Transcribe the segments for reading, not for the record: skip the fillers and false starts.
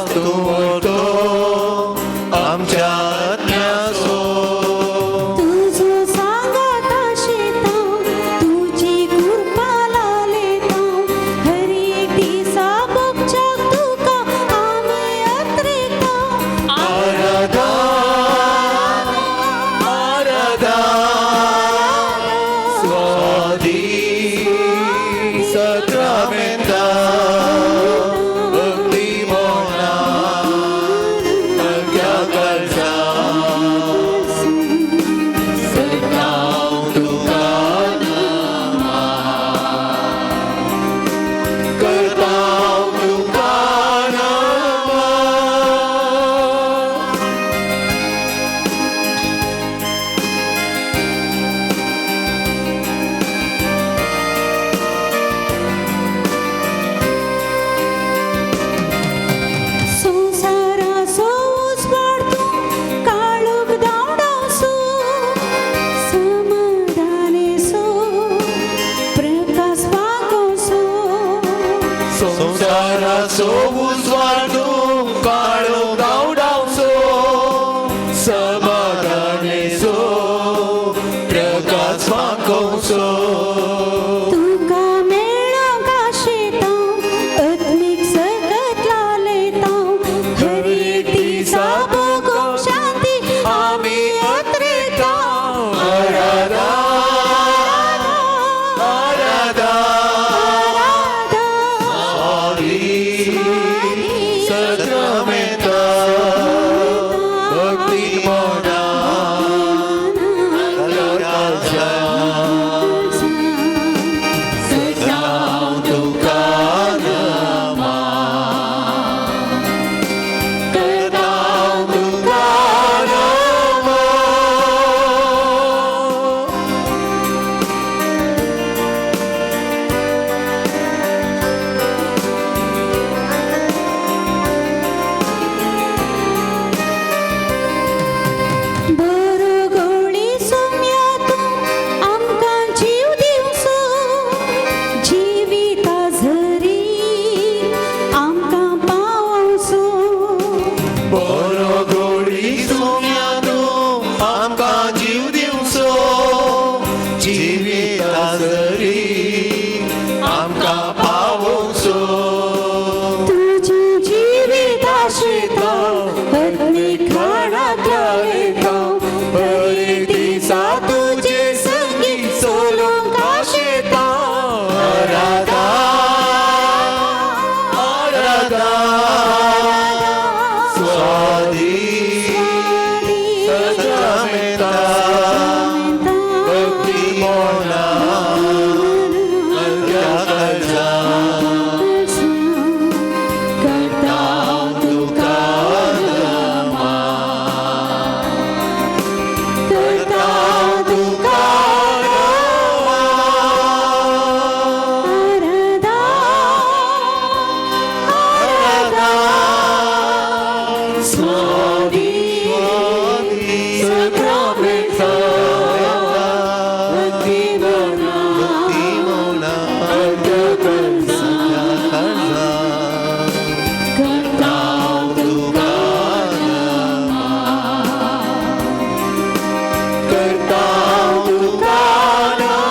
स्तुवतो आमच्या आज्ञासो तुझं सांगत शेता तुझी कृपा लालेता हरी एकटीसा बघचक तुका आम्ही अत्रेता आराधन आराधन स्वादी सक्रामेंता भक्ती मोना अज्ञा कळसा सदाव तुका नमा करताव तुका नमा संसारासो उसवाडतो काळोख दावडासो समाधानेसो प्रकाश पाकोसो संसाराचो उजवाडो काळो गावडावचो समाधानेचो प्रकाश मागोवचो तुका मेळो काशेता आत्मिक सकत लालेता हरी एकटीसा बघो शांती आम्ही अत्रेता आराधन आराधन स्वामी सक्रामेंता भक्ती मोना कळसा सदाव तुका नमा करताव तुका नमा बरो गवळी सोम्या तू आमकां जीव दिवचो जिविता झरी आमकां पावसो बरो गोडी सुम्या तूं आमकां जीव दिवचो जिविता जरी आमकां पावोवचो तुझी जिविता शेता आत्मिक खाणाक लालेता बरे दिसा तुजे संगी सोलोंक आशेता आराधन आराधन स्वादी सक्रामेंता भक्ती मोना अज्ञा कळसा करताव तुका नमा करताव तुका नमा आराधन स्वामी सक्रामेंता भक्ती मोना अज्ञा कळसा करताव तुका नमा करताव तुका नमा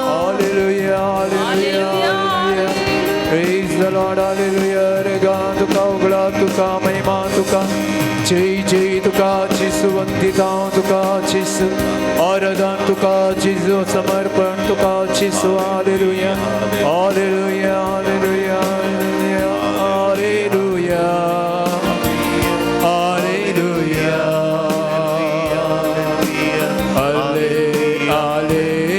Hallelujah, hallelujah, hallelujah. Praise the Lord, hallelujah. रेगान तुका उगडा तुका महिमा तुका जय जय तुका जिसु वंदिता तुका जिसु आराधन तुका जिसु समर्पण तुका जिसु hallelujah, hallelujah, hallelujah, hallelujah, hallelujah, hallelujah,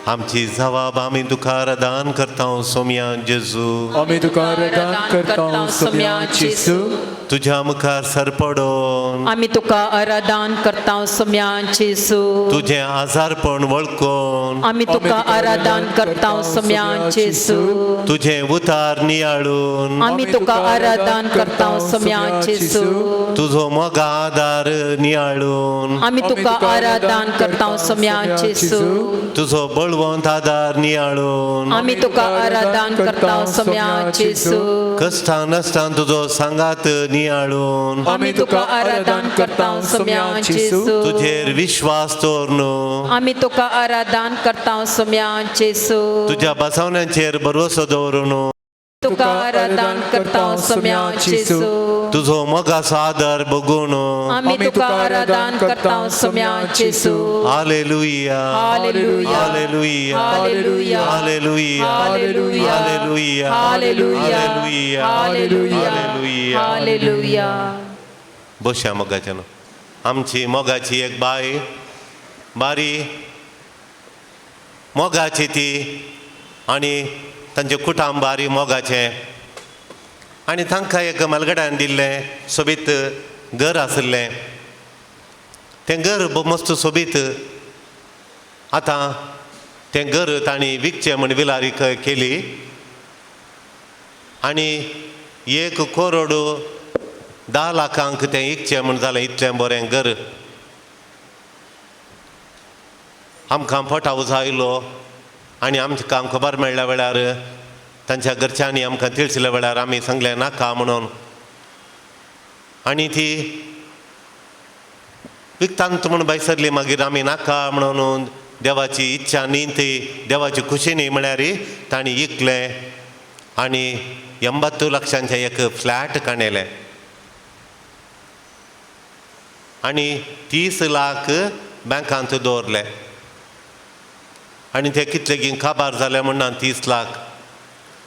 आमची जबाब आमी तुका आराधन करता सोम्या जेजू. आमी तुका आराधन करता सोम्या जेजू. तुझ्या मुखार सरपडोन आमी तुका आराधन करता सोम्या जेजू. तुझे आजारपण वळखून आमी तुका आराधन करता सोम्या जेजू. तुझे उतार नियाळून आमी तुका आराधन करता सोम्या जेजू. तुझो मोगा आदार नियाळून आमी तुका आराधन करता सोम्या जेजू. तुझो बळवंत आदार नियाळून आमी तुका आराधन करता सोम्या जेजू. कष्टां नसतां तुझो सांगात नियाळून आमी तुका आराधन करता सोम्या जेजू. तुझेर विश्वास दवरून आमी तुका आराधन करता सोम्या जेजू. तुझ्या बसवण्यांचेर भरोसो दवरून तुका आराधन करता सोम्या जेजू. तुझो मोगाचो आदार बघून आमी तुका आराधन करता सोम्या जेजू. Hallelujah hallelujah hallelujah hallelujah hallelujah hallelujah hallelujah hallelujah hallelujah hallelujah hallelujah. बसया मोगाच्यान. आमची मोगाची एक बाय बारी मोगाची ती आनी तांचे कुटुंब बारी मोगाचे आनी तांकां एक मलगड्यान दिल्लें सोबीत घर आसलें. तें घर मस्त सोबीत. आतां तें घर तांणी विकचें म्हण विलारी केली आनी 1,10,00,000 तें विकचें म्हण जालें. इतलें बरें घर. आमकां पोटावूज आयलो आनी आमकां खबर मेळ्ळ्या वेळार तांच्या घरच्यांनी आमकां तिळसिल्या वेळार आमी सांगलें नाका म्हणून. आनी ती विकतांत म्हूण बैसरली. मागीर आमी नाका म्हणून देवाची इच्छा न्ही ती देवाची खुशी न्ही म्हळ्यार तांणी विकलें आनी 80 लक्षांचें एक फ्लॅट काणयलें आनी 30 लाख बँकांत दवरले. आनी ते कितले गी काबार जाले म्हणना 30 लाख.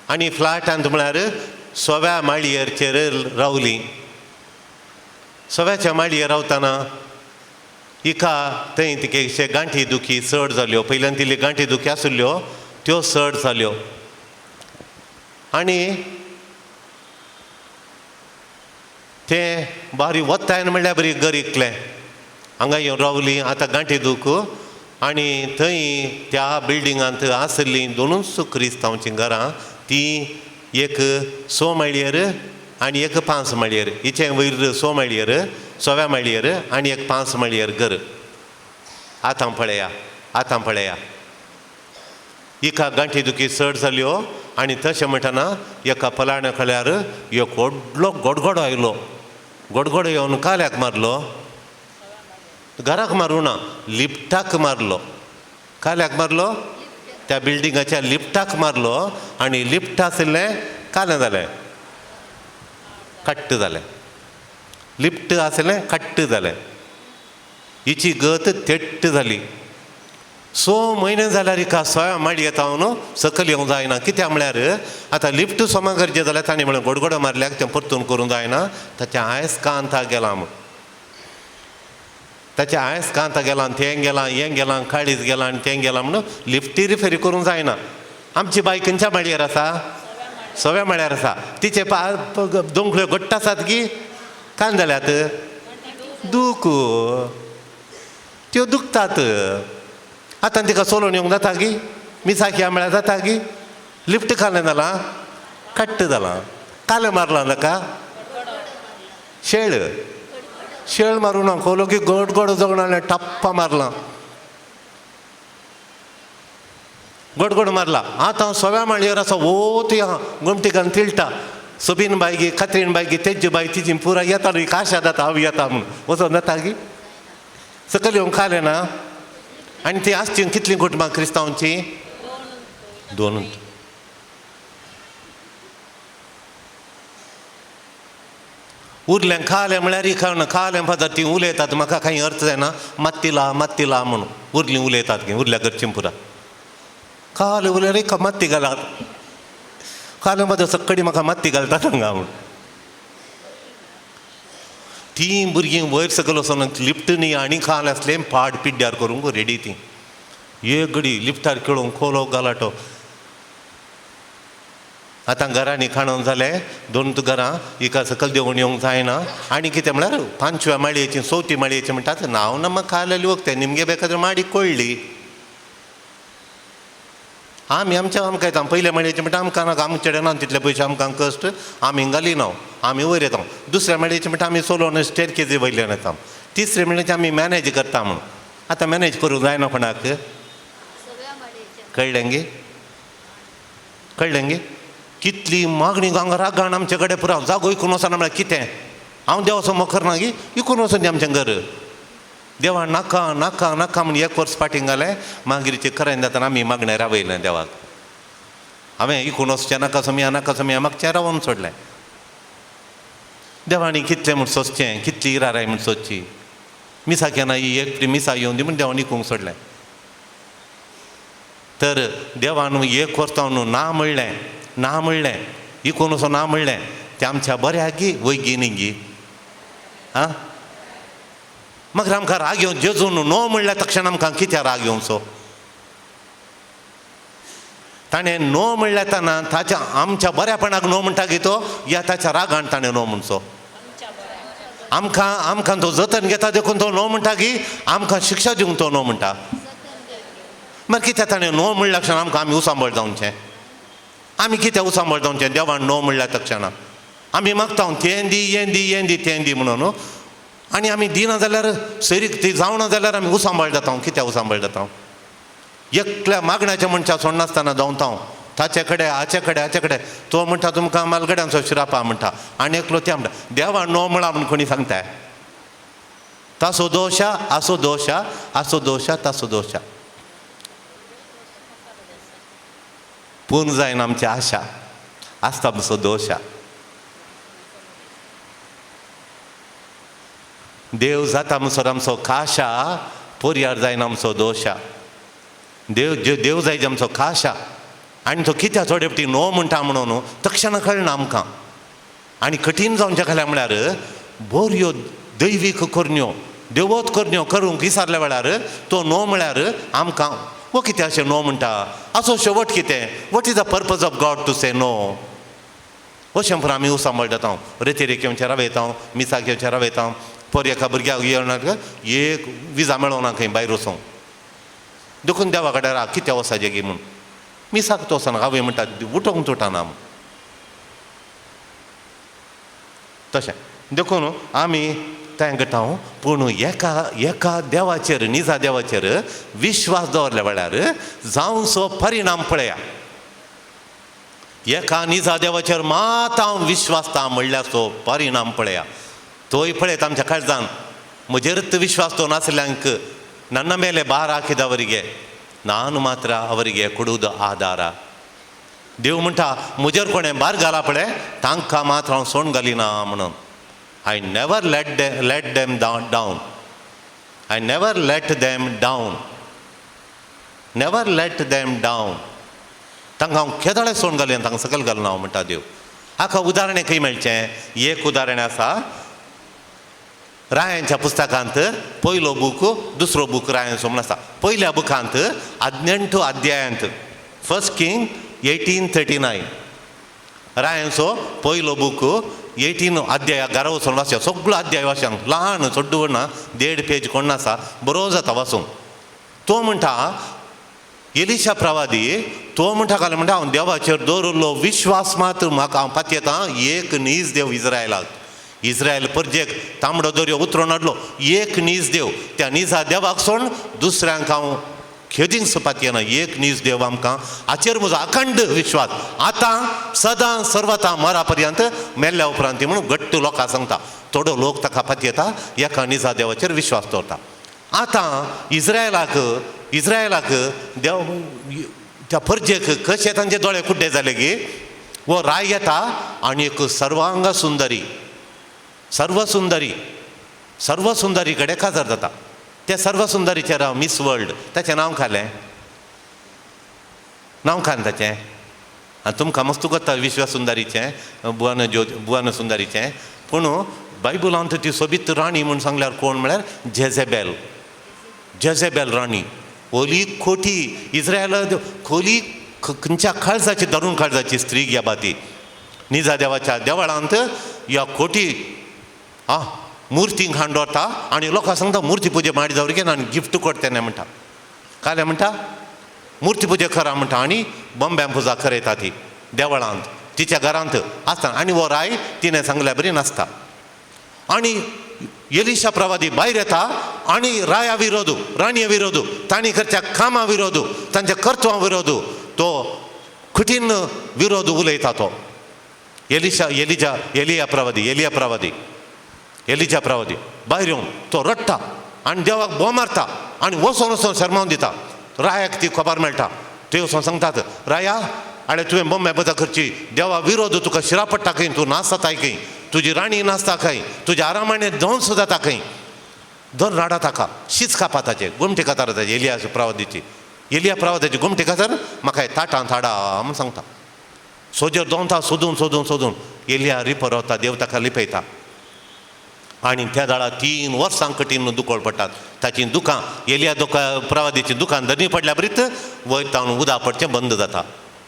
आनी फ्लॅटांत म्हळ्यार 6व्या माळयेचेर रावलीं. 6व्याच्या माळयेर रावतना हिका थंय तिके गांठी दुखी चड जाल्यो. पयल्यान तिली गांठी दुखी आशिल्ल्यो त्यो चड जाल्यो आनी तें बारी वतायन म्हणल्यार बरी घर इकलें. हांगा येवन रावलीं. आतां गांठी दूख आनी थंय त्या बिल्डिंगांत आसलीं 2 क्रिस्तांवचीं घरां. तीं एक 6 माळयेर आनी एक 5 माळयेर. हिचें वयर 6 माळयेर 6व्या माळयेर आनी एक 5 माळयेर घर. आतां पळया हिका गांठी दुखी चड जाल्यो आनी तशें म्हणटना एका पलाण्या कडल्यार एक व्हडलो गडगडो आयलो. गडगडो येवन काल्याक मारलो. घराक मारूं ना लिफ्टाक मारलो. काल्याक मारलो त्या बिल्डिंगाच्या लिफ्टाक मारलो आनी लिफ्ट आशिल्लें कालें जालें कट्ट जालें. लिफ्ट आशिल्लें कट्ट जालें. हिची गत तेट्ट जाली. 6 म्हयने जाल्यार हिका 6व्या माळयेर न्हू सकयल येवंक जायना. कित्याक म्हळ्यार आतां लिफ्ट सोमा गरजे जाल्यार ताणें म्हळें गडगडो मारल्याक तें परतून करूंक जायना. ताचें आयस्कांत गेलां म्हूण. ताचें आयस्कांत गेलां तें गेलां हें गेलां काळीज गेलां आनी तें गेलां म्हणून लिफ्टी रिपेरी करूंक जायना. आमची बाय खंयच्या माळयेर आसा? 6व्या माळयेर आसा. तिचे दोंगळ्यो घट्ट आसात की कांय जाल्यात दूख त्यो दुखतात. आतां तिका चलोवन येवंक जाता की मिसाकी म्हळ्यार जाता की लिफ्ट कालें जालां कट्ट जालां. कालें मारलां ताका शेळ मारूं ना कोलो की गडगडो जगणालें टप्पा मारलां. गडगडो मारला. आतां 6व्या माळयेर आसा वोत या घुमटीकान तिळटा. सबीन बायगी कात्रीन बायगी तेजी बाय तिजी पुरा येता न्ही काशा जाता हांव येता म्हणून वचोन जाता की सकयल येवंक खालें ना. आनी ती आसची कितलीं कुटुंबां क्रिस्तांवांची? 2. उरलें खालें म्हळ्यार खालें फादर ती उलयतात म्हाका कांय अर्थ जायना मात्तिला म्हणून उरलीं उलयतात की उरल्या घरचीं पुरा. खालें उलयल्यार एका मात्ती घालात. खालें फादर सक्कडी म्हाका मात्ती घालतात हांगा म्हूण. तीं भुरगीं वयर सकयल वचोन लिफ्ट न्ही आनी खाल आसलें पाड पिड्ड्यार करूंक रेडी तीं. एक घडी लिफ्टार खेळूंक खोलो गलाटो. आतां घरांनी खाणोन जालें 2 घरां एका सकयल देंवून येवंक जायना. आनी कितें म्हळ्यार 5व्या माळयेची 4थी माळयेची म्हणटात नांव नम्मा खालेली वखते निमगे ಬೇಕಾದ್ರೆ ಮಾಡಿ ಕೊಳ್ಳಿ. आमी आमच्या आमकां येता पयल्या माळयेचें म्हणटा आमकां नाका आमचे कडेन ना तितले पयशे आमकां कश्ट आमी घाली ना आमी वयर येता. दुसऱ्या माळयेचें म्हणटा आमी चलोवन स्टेरकेजी वयल्यान येता. तिसरे म्हणल्यार आमी मॅनेज करता म्हणून. आतां मॅनेज करूंक जायना कोणाक कळ्ळें गे कळ्ळें गे. कितली मागणी गांगा रागाण आमचे कडेन पुराव जागो इकून वचना म्हळ्यार कितें हांव देवाचो मोखर ना गी इकून वचून दी आमचें घर. देवा नाका नाका नाका म्हूण 1 वर्स फाटीं घालें मागीर तें खरें जाताना आमी मागणें रावयलें देवाक. हांवें इकून वचचें नाका समिया मागचें रावून सोडलें. देवानी कितलें म्हूण सोंसचें कितली इराराय म्हूण सोदची. मिसा केन्ना ही एकटी मिसा येवन दी म्हूण देवान इकूंक सोडलें. तर देवान 1 वर्स न्हू ना म्हणलें इकून वचून ना म्हणलें तें आमच्या बऱ्याक गी वयगी न्ही गी. आं मागीर आमकां राग येवन जेजून नो म्हणल्या तक्षण आमकां कित्याक राग येवचो. ताणें नो म्हणल्या तेन्ना ताच्या आमच्या बऱ्यापणाक नो म्हणटा गी तो या ताच्या रागान ताणें नो म्हणचो. आमकां तो जतन घेता देखून तो नो म्हणटा गी आमकां शिक्षा दिवंक तो नो म्हणटा. मागीर कित्याक ताणें नो म्हणल्या तक्षण आमकां आमी उसांबळ जावचें. आमी कित्याक उसांबळ जावचें देवान नो म्हणल्या तक्षण आमी मागता तें दी तें दी म्हणून. आनी आमी दिना जाल्यार सरीक ती जावना जाल्यार आमी उसांबळ जाता. कित्याक उसांबळ जाता एकल्या मागण्याच्या मनशा सोडनासतना धांवता ताचे कडेन हाचे कडेन तो म्हणटा तुमकां मालगड्यांचो शिरापा म्हणटा आनी एकलो त्या म्हणटा देवा नो म्हणा म्हूण कोणी सांगता. तासो दोशा आसो दोशा आसो दोशा तासो दोशा पूर्ण जायना आमची आशा आसता आमचो दोशा. देव जाता म्हणसर आमचो खाशा पोरयार जायना आमचो दोशा. देव जायचे आमचो खाशा आनी तो कित्याक थोडे फावटी नो म्हणटा म्हणून तक्षण कळना आमकां. आनी कठीण जावचें खाल्यार म्हळ्यार बऱ्यो दैवीक करण्यो देवोत करण्यो करूंक विसारल्या वेळार तो नो म्हळ्यार आमकां वो कितें अशें नो म्हणटा असो शेवट कितें what is the purpose of God to say no. अशें म्हणून आमी उसांबळ जाता रेतीरेकेवचे रावयता मिसाकेवचे रावयता. पर एका भुरग्याक येवनाक एक विजा मेळोना खंय भायर वचूंक देखून देवा कडेन राव कित्याक वसाचें गे म्हूण मिसाक तो वचना हांवें म्हणटा उठोंक तुटाना म्हूण. तशें देखून आमी तें करता पूण एका देवाचेर निजा देवाचेर विश्वास दवरल्या वेळार जावचो परिणाम पळया. एका निजा देवाचेर मात हांव विश्वासता म्हणल्यार तो परिणाम पळया. तोय पळयत आमच्या काळजान म्हजेरच विश्वास तो नासल्यांक ನನ್ನ ಮೇಲೆ ಭಾರ ಹಾಕಿದವರಿಗೆ ನಾನು ಮಾತ್ರ ಅವರಿಗೆ ಕೊಡುವುದು ಆಧಾರ. देव म्हणटा म्हजेर कोणें भार घाला पळय तांकां मात्र हांव सोंड घालिना म्हणून. I never let them down. I never let them down. Never let them down. तांकां हांव केदाळे सोंड घालिना तांकां सकयल घालना हांव म्हणटा देव. हाका उदाहरणें खंय मेळचें. एक उदाहरण आसा रायांच्या पुस्तकांत पयलो बूक दुसरो बूक रायांचो म्हूण आसा. पयल्या बुकांत 18 अध्यायांत 1 किंग 18:39 रायांचो पयलो बूक 18 अध्याय घरा वचून वाचया. सगळो अध्याय वाचयांक ल्हान चड्ड ना 1.5 पेज कोण आसा बरो जाता वाचूंक. तो म्हणटा एलिशा प्रवादी तो म्हणटा काय म्हणटा हांव देवाचेर दवरलो विश्वास मात्र म्हाका हांव पातयेता एक नीज देव इस्रायलाक. इस्रायल परजेक तांबडो दर्यो उतरून हाडलो एक नीज देव. त्या निजा देवाक सोड दुसऱ्यांक हांव खेदींक पातयेना. एक नीज देव आमकां हाचेर म्हजो अखंड विश्वास आतां सदां सर्वता मरा पर्यंत मेल्ल्या उपरांत म्हणून घट्ट लोकांक सांगता. थोडो लोक ताका पातयेता एका निजा देवाचेर विश्वास दवरता. आतां इस्रायलाक देव त्या परजेक कशे तांचे दोळे कुड्डे जाले की वो राय येता आनी एक सर्वांग सुंदरी कडेन काजार जाता. त्या सर्वसुंदरीचेर हांव मिस वर्ल्ड ताचें नांव खालें ताचें. आनी तुमकां मस्त करता विश्वसुंदरीचें बुवान सुंदरीचें. पूण बायबलांत ती सोबीत राणी म्हूण सांगल्यार कोण म्हळ्यार जेजेबेल राणी. खोली खोटी इस्रायल खोली खंयच्या काळजाची धरून काळजाची स्त्री घ्या बाती निजा देवाच्या देवळांत या खोटी मूर्तींक हाडून दवरता आनी लोकांक सांगता मुर्ती पुजे माडी जावरी आनी गिफ्ट कोट तेन्ना म्हणटा काले म्हणटा मुर्ती पुजे करा म्हणटा आनी बॉम्ब्यां पुजा करयता ती देवळांत तिच्या घरांत आसता आनी वो राय तिणें सांगल्या बरी नासता आनी एलिशा प्रवादी भायर येता आनी राया विरोधू राणये विरोधू तांणी करच्या कामा विरोधू तांच्या कर्तव्या विरोधू तो कठीण विरोध उलयता तो एलिया प्रवादी भायर येवन तो रडटा आनी देवाक भोव मारता आनी वचून शर्मावन दिता रायाक ती खबर मेळटा ते वचून सांगतात राया आळे तुवें बोम्बे बदा करची देवा विरोध तुका शिरा पडटा खंय तूं नासता खंय तुजी राणी नासता खंय तुज्या आरामाणे ध्वंस जाता खंय धर राडा ताका शीच कापा ताचे गुमटी कातार ताची एलिया प्रवादाची गुमटी कातार म्हाका ताटांत हाडा म्हूण सांगता सोजर दोंता सोदून एलिया रिपर वता देव ताका लिपयता आनी त्या दाळा 3 वर्सां कठीण दुकोळ पडटात ताची दुकां एलिया प्रवादीची दुकान धरणी पडल्या बरीत वयर तावन उदक पडचें बंद जाता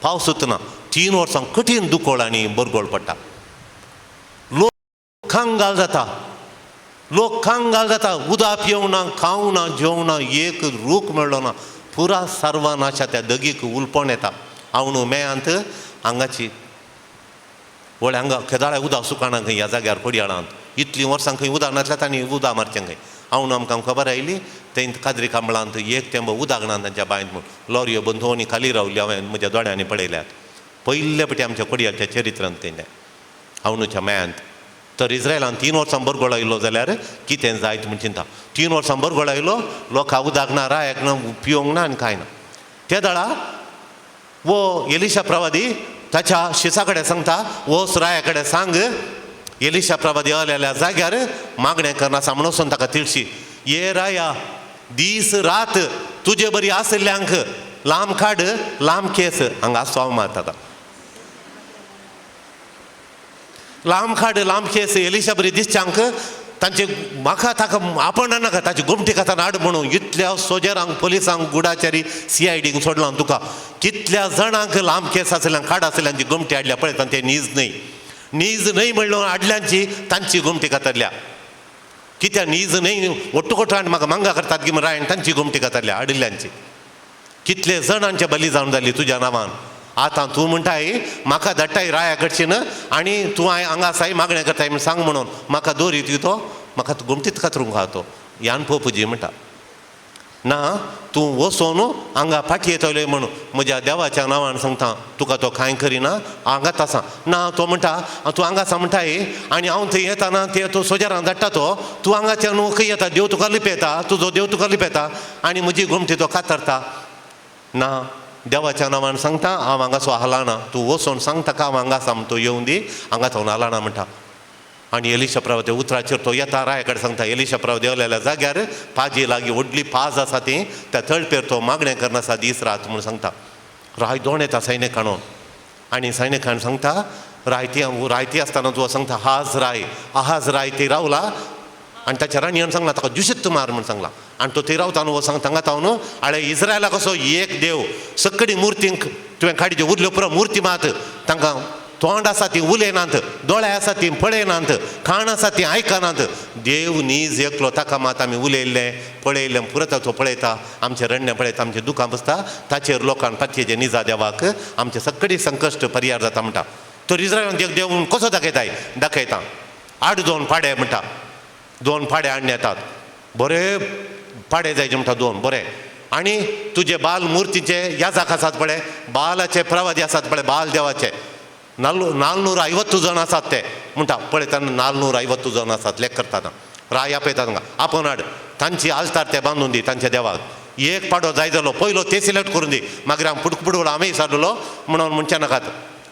पावस सुतना 3 वर्सां कठीण दुकोळ आनी बरगोळ पडटा लोक कांगाल जाता उदक पिवना खावना जेवना एक रूख मेळ्ळो ना पुरा सर्वनाशा त्या दगीक उलपण येता हांव न्हू मेयांत हांगाची व्हडल्या हांगा केदाळ्या उदक सुकाणा खंय ह्या जाग्यार पडयाळांत इतलीं वर्सां खंय उदक नासल्यात आनी उदक मारचें खंय हांव न्हू आमकां खबर आयली थंय काजरी कांबळांत एक तेंब उदक ना तांच्या बांयंत म्हूण लॉरयो बंदोवनी खाली रावली हांवें म्हज्या दोळ्यांनी पळयल्यात पयले पटी आमच्या कोडयाच्या चरित्रांत तें हांव न्हूच्या मेयांत तर इस्रायलान 3 वर्सां बरगोळ आयलो जाल्यार कितें जायत म्हूण चिंता 3 वर्सां बरगोळ आयलो लोकांक उदक ना रायाक ना पिवंक ना आनी कांय ना त्या दाळा वो एलिशा प्रवादी ताच्या शिसा कडेन सांगता वोस राया कडेन सांग एलिशा प्रवादी आलेल्या जाग्यार मागणें करनासा म्हणून वचून ताका तिळशी ये राया दीस रात तुजे बरी आसल्ल्यांक लांब खाड लांब केस हांगा स्वाव मारता लांब खाड लांब केस एलिशा बरी दिसच्यांक तांचे म्हाका ताका आपण नाका ताची गुमटी कातार हाड म्हणून इतल्या सोजरांक पुलिसांक गुडाचारी CIDक सोडलां तुका कितल्या जाणांक लांब केस आसल्यांक खाड आसल्यांची गुमटी हाडल्या पळय ते नीज न्हय म्हणून हाडल्यांची तांची गुमटी कातरल्या कित्याक नीज न्हय ओट्टुकोट्टान म्हाका मंगा करतात गी म्हण रायन तांची गुमटी कातरल्या हाडिल्ल्यांची कितले जाणांचे बली जावन जाली तुज्या नांवान आतां तूं म्हणटाय म्हाका धाडटाय राया कडच्यान आनी तूं हांगा साय मागणें करताय म्हूण सांग म्हणून म्हाका दवरीत तो म्हाका गुमटीत कातरूंक आहा तो ह्यान पोपुजी म्हणटा ना तूं वचून हांगा फाटी येतले म्हणून म्हज्या देवाच्या नांवान सांगता तुका तो कांय करिना हांगाच आसा ना तो म्हणटा तूं हांगासा म्हणटाय आनी हांव थंय येताना ते तो सोजरांक धाडटा तो तूं हांगाच्यान खंय येता देव तुका लिपयता तुजो देव तुका लिपयता आनी म्हजी गुमटी तो कातरता ना देवाच्या नांवान सांगता हांव हांगासो हालाना तूं वचून सांग ताका हांव हांगा आसा तो येवन दी हांगा तो हालाना म्हणटा आनी एलिशा प्रवादी उतराचेर तो येता राया कडेन सांगता एलिशा प्रवादी आलेल्या जाग्यार पाजी लागीं व्हडली पाज आसा ती त्या तळपेर तो मागणें करनासा दीस रात म्हूण सांगता राय दोन येता सैनिकाणून आनी सैनिकान सांगता रायती आसतना तूं सांगता आहाज राय ती रावला आनी ताच्या राणयेन सांगला ताका जुशित्त मार म्हूण सांगला आनी तो थंय रावता न्हू सांगता हांगा ताव न्हू आळे इस्रायलाक असो एक देव सकडी मुर्तींक तुवें काडच्यो उरल्यो पुरो मुर्ती मात तांकां तोंड आसा ती उलयनात दोळे आसा ती पळयनात कान आसा ती आयकनात देव नीज एकलो ताका मात आमी उलयल्लें पळयल्लें पुरता तो पळयता आमचें रडणें पळयता आमचें दुखां बसता ताचेर लोकांक पातयेचें निजा देवाक आमचें सगळीं संकश्ट परिहार जाता म्हणटा तर इस्रायलान देव कसो दाखयता 8 पाडे म्हणटा 2 पाडे हाडून येतात बरे पाडे जायचे म्हणटा 2 बरे आनी तुजे बाल मुर्तीचे याजाक आसात पळय बालाचे प्रवादी आसात पळय बाल देवाचे 450 जण आसात ते म्हणटा पळय तेन्ना 450 जण आसात लेख करतना राय आपयता तांकां आपण हाड तांची आल्तार ते बांदून दी तांच्या देवाक एक पाडो जाय जालो पयलो ते सिलेक्ट करून दी मागीर हांव पुडकुडवलो हांवें विचारलो म्हणून म्हणचे नाकात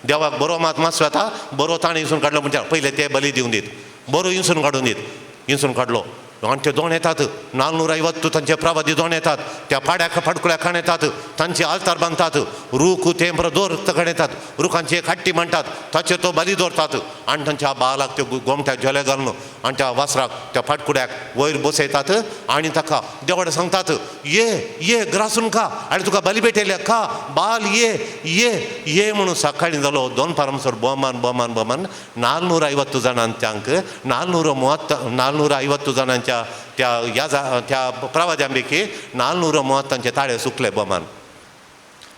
देवाक बरो मात येता बरो ताण इंसून काडलो म्हणजे पयले ते बली दिवन दीत बरो इंसून काडून दीत इंसून काडलो आनी ते 2 येतात 450 तांचे प्रवादी 2 येतात त्या पाड्याक फाटकुळ्या खाण येतात तांची आल्तार बांदतात रूख तेंब्र दोर तकड येतात रुखांची एक हट्टी म्हणटात ताचेर तो बली दवरतात आनी तांच्या बालाक त्यो गोमट्याक झोले घालून आनी त्या वासराक त्या फाटकुड्याक वयर बसयतात आनी ताका देवाडे सांगतात ये ये ग्रासून खा आनी तुका बली भेटयल्या खा बाल ये ये ये म्हणून सकाळीं जालो 2 पारमसर बोमान 450 जाणांच्यांक 450 जाणांच्या त्या प्रवाद्यां पैकी 430 ताळे सुकले बोमान.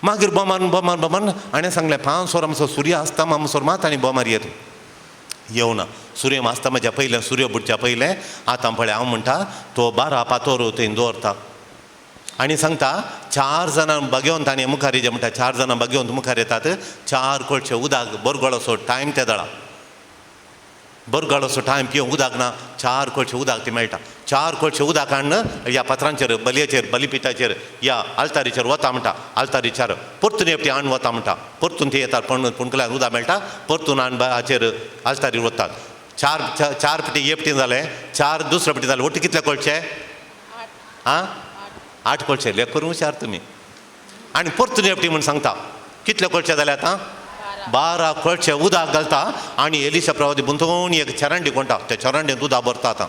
मागीर बोमान आनी सांगलें 5 वर आमचो सूर्य आसता आमचो मात आनी बोमार येवना. सूर्य आसता पयलें सूर्य बुडच्या पयलें आतां पळय हांव म्हणटा तो 12 पातोर थंय दवरता आनी सांगता 4 जाणां बागेवन ताणें मुखार जे म्हणटा 4 जाणां बागेवन मुखार येतात 4 कळशे उदक बरगळोसो टायम त्या दळा बरगळोसो टायम पिवंक उदक ना 4 कळशे उदक ते मेळटा. 4 कळशे उदक हाडून ह्या पात्रांचेर बलयेचेर बलिपिठाचेर ह्या आल्तारीचेर वता म्हणटा आल्तारीचेर परतून एपटी हाडून वता म्हणटा परतून ते येतात पुणकल्यान उदक मेळटा परतून हाचेर आल्तारीर वतात. 4 पिटी एपटी जाले 4 दुसरे पिटी जाले ओटी कितले कळशे 8 कळशे लेख करून हुशार तुमी आनी परतून एपटी म्हूण सांगता कितले कळशे जाले आतां 12 कळशे उदक घालता आनी एलिशा प्रवादी बुंतोवणी एक चरांडी कोणटा त्या चरांडेंत उदक भरता आतां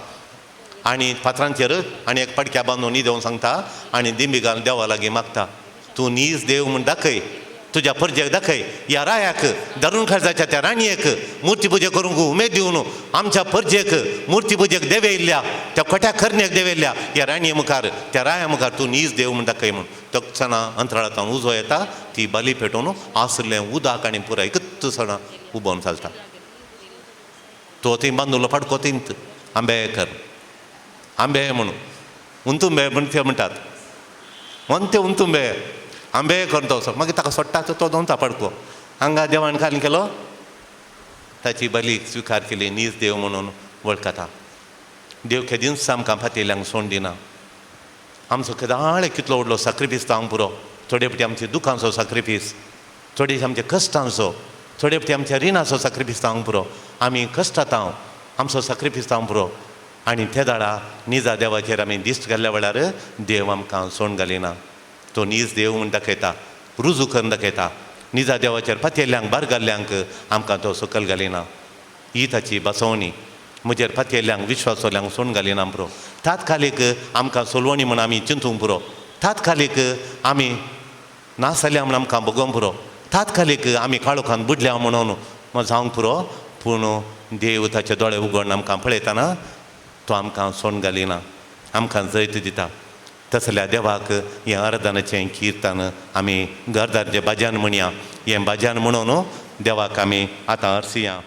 आनी फातरांचेर आनी एक पडक्या बांदून न्ही देवून सांगता आनी दिंबी घालून देवा लागीं मागता तूं नीज देव म्हूण दाखय तुज्या परजेक दाखय ह्या रायाक धरून खर्चाच्या त्या राणयेक मुर्ती पुजे करूंक उमेद दिवन आमच्या परजेक मुर्ती पुजेक देवेल्ल्या त्या खोट्या खरण्याक देवेल्ल्या ह्या राणये मुखार त्या राया मुखार तूं नीज देव म्हूण दाखय म्हूण तक्षणा अंतराळांतल्यान उजो येता ती बली पेटोवन आसलें उदक आनी पुराय कत्त सणां उबोवन चलता. तो थंय बांदुलो फाटको थिंत आंबेकर आंबे म्हणून उंतुंबे म्हण ते म्हणटात म्हणते उंतुंबे आंबे करतो असो मागीर ताका सोडटा तो दोनता पडको हांगा देवान घालून केलो ताची बली स्विकार केली नीज देव म्हणून वळखता. देव केदींच आमकां फातेल्यांक सोड दिना. आमचो केदाळे कितलो व्हडलो सॅक्रिफीस तो हांव पुरो थोडे फावटी आमच्या दुखांचो सॅक्रिफीस थोडे आमच्या कश्टांचो थोडे फावटी आमच्या रिणाचो सॅक्रिफीस तो हांव पुरो आमी कश्टांत आमचो सॅक्रिफीस तो हांव पुरो आनी त्या दाडा निजा देवाचेर आमी दिश्ट घाल्ल्या वेळार देव आमकां सोड घालिना. तो नीज देव म्हूण दाखयता रुजू करून दाखयता निजा देवाचेर फातेल्यांक बार घाल्ल्यांक आमकां तो सकयल घालिना. ही ताची बसवणी म्हजेर फातेल्यांक विश्वासोल्यांक सोड घालिना पुरो. तात्कालीक आमकां सोलवणी म्हूण आमी चिंतूंक पुरो तात्कालीक आमी नासल्या म्हूण आमकां भोगोवंक पुरो तात्कालीक आमी काळोखान बुडल्या म्हणून जावंक पुरो पूण देव ताचे दोळे उगडून आमकां पळयतना तो आमकां सोड घालिना आमकां जैत दिता. तसल्या देवाक हें अर्दनाचें किर्तन आमी घरदारचें भजन म्हणया हें भजन म्हणून देवाक आमी आतां अर्सिया.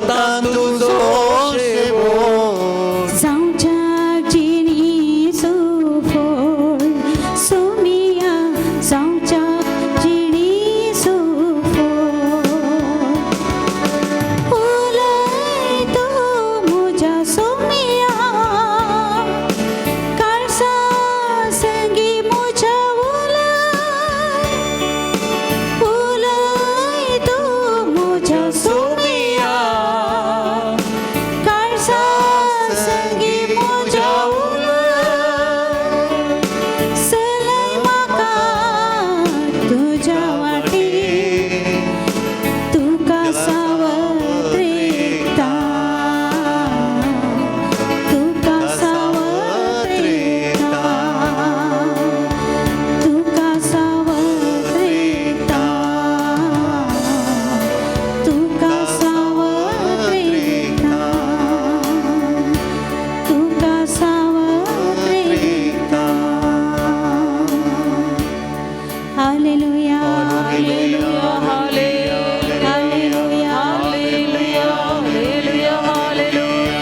वतां तुजो शेवो जावच्या जिणी सुफोळ सोमिया जावच्या जिणी सुफोळ उलय तूं म्हज्या सोमिया काळसा संगी म्हज्या उलय तूं म्हज्या सोमिया काळसा संगी म्हज्या उलय सलय म्हाका तुज्या वाटेर तुका सावत्रेता तुका सावत्रेता तुका सावत्रेता तुका सावत्रेता तुका सावत्रेता hallelujah hallelujah hallelujah hallelujah hallelujah hallelujah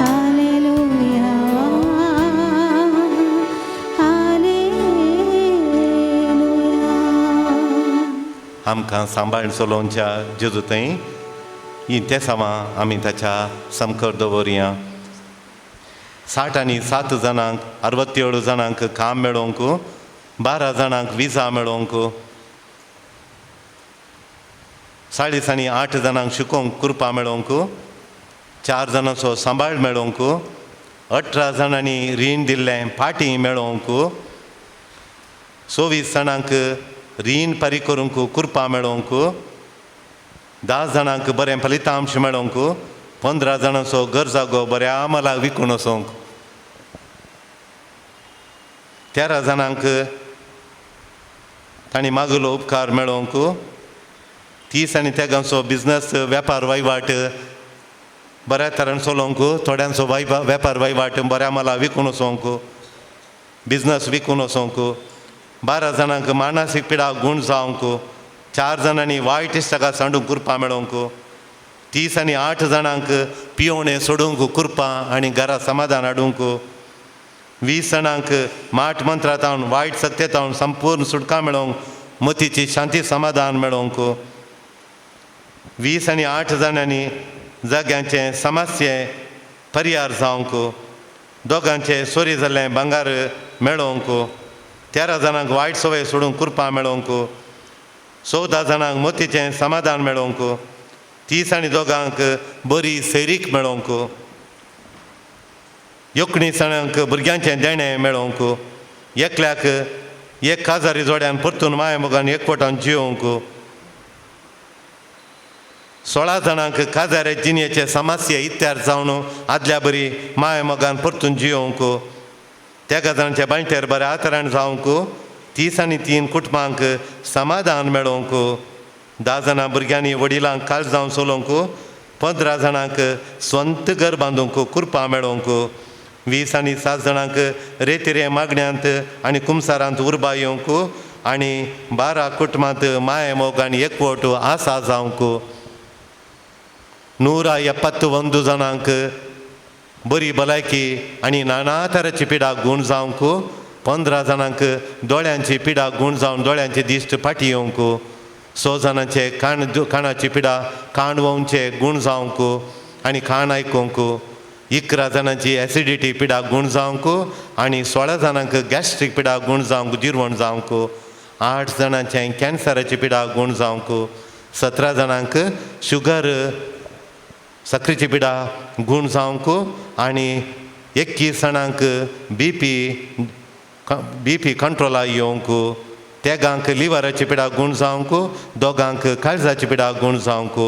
hallelujah hallelujah आमकां सांबाळून चलोवच्या जेजू थंय ही ते सामा आमी ताच्या समकर दवरया 67 जाणांक 67 जाणांक काम मेळोवंक 12 जाणांक विजा मेळोवंक 8 जाणांक शिकोवंक कुरपा मेळोवंक 4 जाणांचो सांबाळ मेळोवंक 18 जाणांनी रीण दिल्लें फाटीं मेळोवंक 24 जाणांक रीण फारीक करूंक कुरपा मेळोवंक 10 जाणांक बरें फलितांश मेळोवंक 15 जाणांचो गरजागो बऱ्या आमलाक विकून वचोवंक 13 जाणांक तांणी मागलो उपकार मेळोवंक 30 आनी तेगांचो बिझनस वेपार वयवाट बऱ्या तरेन चलोवंक थोड्यांचो वेपार वयवाट बऱ्या माला विकून वचोवंक बिझनस विकून वचोवंक 12 जाणांक मानसीक पिडा गूण जावंक 4 जाणांनी वायट इश्टाका सांडूंक कुरपा मेळोवंक 30 आनी 8 जाणांक पियोवणें सोडूंक कुरपा आनी घरा समाधान हाडूंक 20 जाणांक माट मंत्रांतावन वायट सक्तेतावन संपूर्ण सुटका मेळोवंक मतीची शांती समाधान मेळोवंक 20 आनी 8 जाणांनी जाग्यांचे समस्ये परिहार जावंक दोगांचे चोरी जाल्लें भांगार मेळोवंक 13 जाणांक वायट सवय सोडूंक कुरपा मेळोवंक 14 जाणांक मतीचें समाधान मेळोवंक 30 आनी दोगांक बरी सैरीक मेळोवंक 19 जाणांक भुरग्यांचें देणें मेळोवंक एकल्याक 1000 जोड्यान परतून माय मोगान एकवटान जियोवंक 16 जाणांक काजारे जिणेचे समस्या इत्यार जावन आदल्या बरी माय मोगान परतून जियोवंक 13 जाणांच्या बांयटेर बरें आतरण जावंक 30 आनी 3 कुटुंबांक समाधान मेळोवंक 10 जाणां भुरग्यांनी वडिलांक काळ जावन चलोवंक 15 जाणांक स्वंत घर बांदूंक कुरपा मेळोवंक 20 आनी 7 जाणांक रेतिरे मागण्यांत आनी कुमसारांत उर्बा येवंक आनी 12 कुटुंबांत माय मोग आनी एकवट आसा जावंक 171 जाणांक बरी भलायकी आनी नाना तरांची पिडा गूण जावंक 15 जाणांक दोळ्यांची पिडा गूण जावन दोळ्यांचे दिश्ट फाटी येवंक 6 जाणांचे कानाची पिडा कान वोवचे गूण जावंक आनी कान आयकूंक 11 जाणांची एसिडिटी पिडा गूण जावंक आनी 16 जाणांक गॅस्ट्रीक पिडा गूण जावंक जिरवण जावंक 8 जाणांचे कॅन्सराची पिडा गूण जावंक 17 जाणांक शुगर साखरेची पिडा गूण जावंक आनी 21 जाणांक बीपी कंट्रोला येवंक तेगांक लिव्हराची पिडा गूण जावंक दोगांक काळजाची पिडा गूण जावंक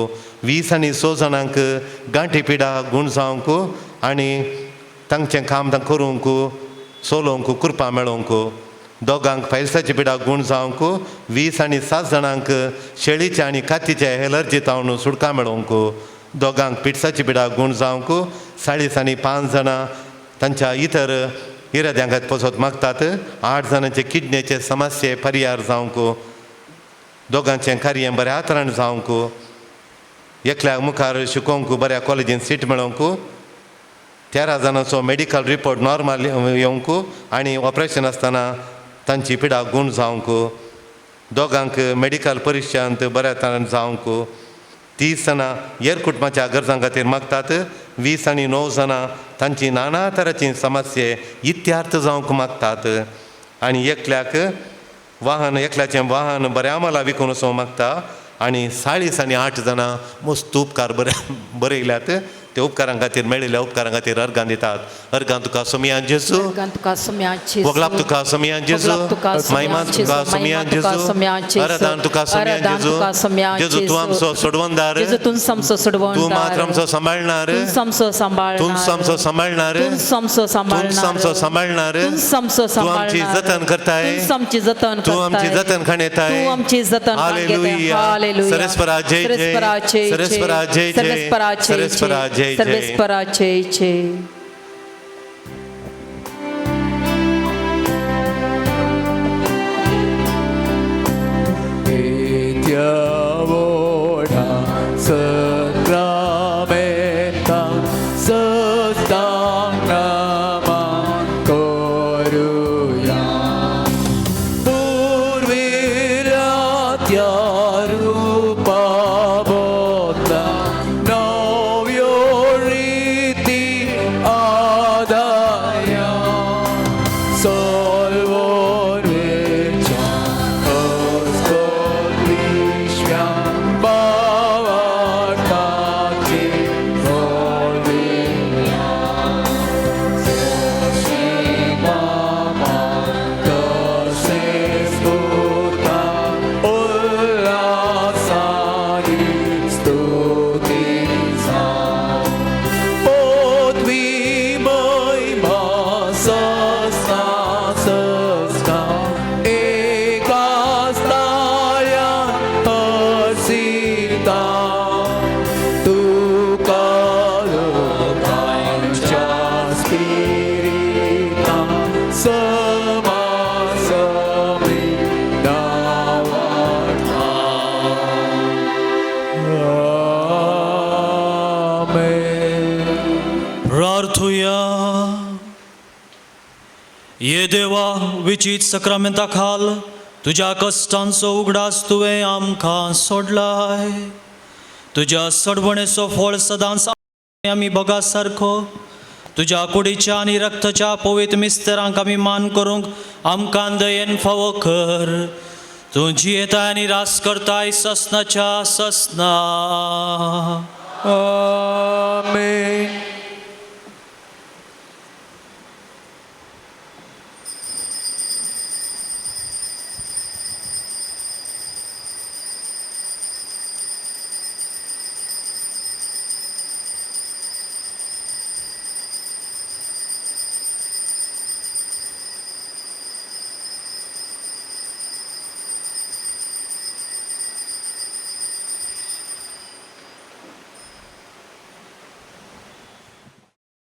20 आनी 6 जाणांक गांठी पिडा गूण जावंक आनी तांचें काम करूंक चलोवंक कुरपा मेळोवंक दोगांक फायल्साची पिडा गूण जावंक 20 आनी 7 जाणांक शेळीचे आनी कातीचे एलर्जी तावन सुटका मेळोवंक दोगांक पिट्साची पिडा गूण जावंक 40 आणि 5 जाणां तांच्या इतर इराद्यांक पसत मागतात. 8 जाणांचे किडनीचे समस्ये परिहार जावंक, दोगांचें कार्य बरें हाताळण जावंक, एकल्याक मुखार शिकोवंक बऱ्या कॉलेजीन सीट मेळोवंक, 13 जाणांचो मेडिकल रिपोर्ट नॉर्मल येवंक आनी ऑपरेशन आसतना तांची पिडा गूण जावंक, दोगांक मेडिकल परिक्षांत बऱ्या तरेन जावंक, 30 जाणां हेर कुटुंबाच्या गरजां खातीर मागतात. 20 आनी 9 जाणां तांची नाना तरांची समस्ये इत्यार्थ जावंक मागतात. आनी एकल्याचें वाहन बऱ्या अमला विकून वचोंक मागता. आनी 40 आनी 8 जाणां मस्त उपकार बरयल्यात. ते उपकारां खातीर मेळिल्ल्या उपकारां खातीर अर्गां दितात. अर्गां तुका सोमियान जेजू, वगलाप तुका सोमियान जेजू, महिमान तुका सोमियान जेजू, आराधन तुका सोमियान जेजू. जेजू तूं आमचो सोडवणदार, तूं मात्र आमचो सांबाळणार, तूं आमचो सांबाळणार, तूं सांबाळणार, तूं आमची जतन करताय, तूं आमची जतन खणयताय. हालेलुया. सर्वेस्परा जय जय, सर्वेस्परा जय जय, सर्वेस्परा जय जय. सर्वेस्परा जय जय. ये देवा विचित सक्रामेंता खाल तुझ्या कष्टांचो उगडास तुवें आमकां सोडलाय. तुझ्या सडवणेचो फळ सदांच आमी बगा सारको. तुझ्या कुडीच्या आनी रक्ताच्या पवित्र मिस्तेरांक आमी मान करूंक आमकां दयेन फावो कर. तूं जियेताय आनी रास करताय ससनाच्या ससना. आमेन.